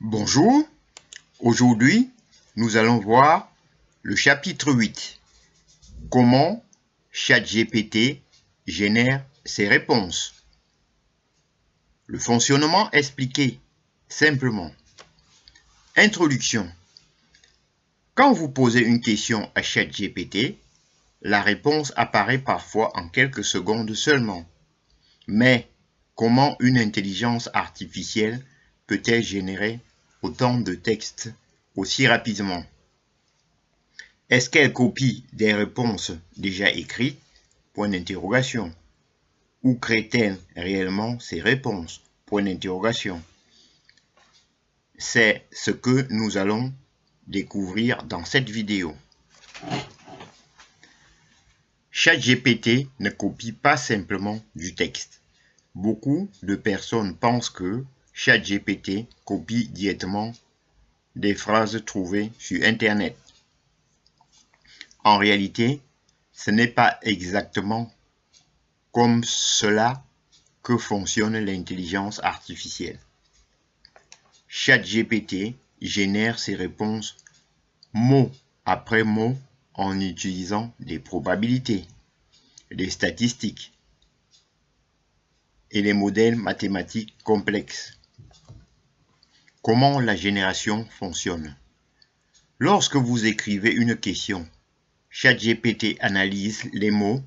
Bonjour, aujourd'hui nous allons voir le chapitre 8. Comment ChatGPT génère ses réponses. Le fonctionnement expliqué simplement. Introduction. Quand vous posez une question à ChatGPT, la réponse apparaît parfois en quelques secondes seulement. Mais comment une intelligence artificielle peut-elle générer autant de textes aussi rapidement? Est-ce qu'elle copie des réponses déjà écrites? Point d'interrogation. Ou crée-t-elle réellement ces réponses? Point d'interrogation. C'est ce que nous allons découvrir dans cette vidéo. ChatGPT ne copie pas simplement du texte. Beaucoup de personnes pensent que ChatGPT copie directement des phrases trouvées sur Internet. En réalité, ce n'est pas exactement comme cela que fonctionne l'intelligence artificielle. ChatGPT génère ses réponses mot après mot en utilisant des probabilités, des statistiques et des modèles mathématiques complexes. Comment la génération fonctionne? Lorsque vous écrivez une question, ChatGPT analyse les mots,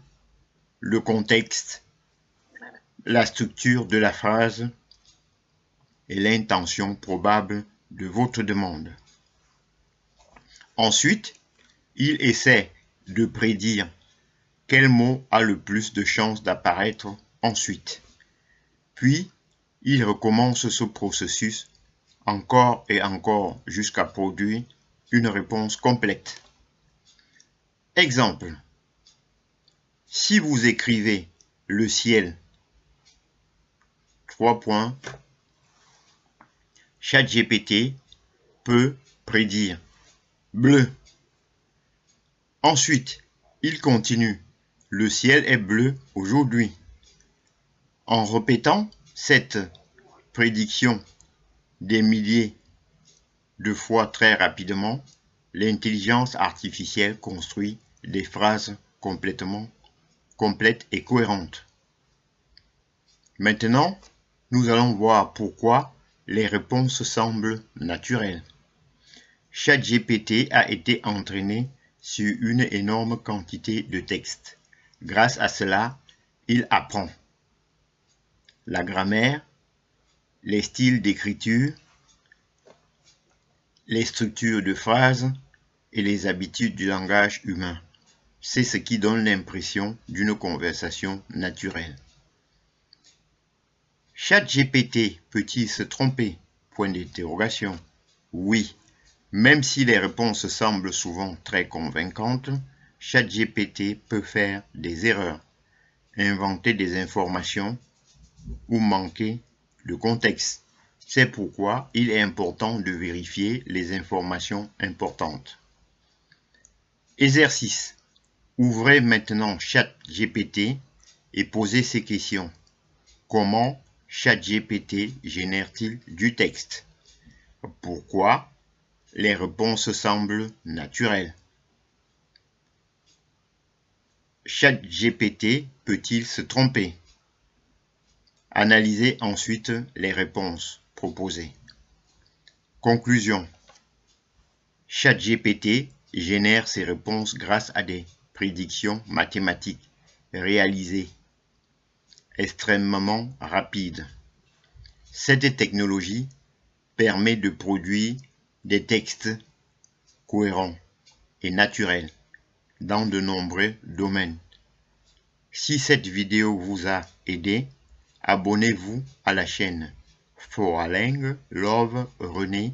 le contexte, la structure de la phrase et l'intention probable de votre demande. Ensuite, il essaie de prédire quel mot a le plus de chances d'apparaître ensuite. Puis, il recommence ce processus encore et encore jusqu'à produire une réponse complète. Exemple. Si vous écrivez le ciel, ChatGPT peut prédire bleu. Ensuite, il continue. Le ciel est bleu aujourd'hui. En répétant cette prédiction des milliers de fois très rapidement, l'intelligence artificielle construit des phrases complètement complètes et cohérentes. Maintenant, nous allons voir pourquoi les réponses semblent naturelles. ChatGPT a été entraîné sur une énorme quantité de textes. Grâce à cela, il apprend la grammaire, les styles d'écriture, les structures de phrases et les habitudes du langage humain. C'est ce qui donne l'impression d'une conversation naturelle. ChatGPT peut-il se tromper? Point d'interrogation. Oui. Même si les réponses semblent souvent très convaincantes, ChatGPT peut faire des erreurs, inventer des informations ou manquer de contexte. C'est pourquoi il est important de vérifier les informations importantes. Exercice. Ouvrez maintenant ChatGPT et posez ces questions. Comment ChatGPT génère-t-il du texte? Pourquoi les réponses semblent naturelles? ChatGPT peut-il se tromper? Analysez ensuite les réponses proposées. Conclusion. ChatGPT génère ses réponses grâce à des prédictions mathématiques réalisées extrêmement rapides. Cette technologie permet de produire des textes cohérents et naturels dans de nombreux domaines. Si cette vidéo vous a aidé, abonnez-vous à la chaîne Foraling Love René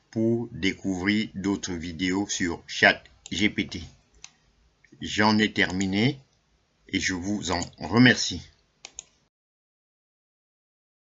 pour découvrir d'autres vidéos sur ChatGPT. J'en ai terminé et je vous en remercie.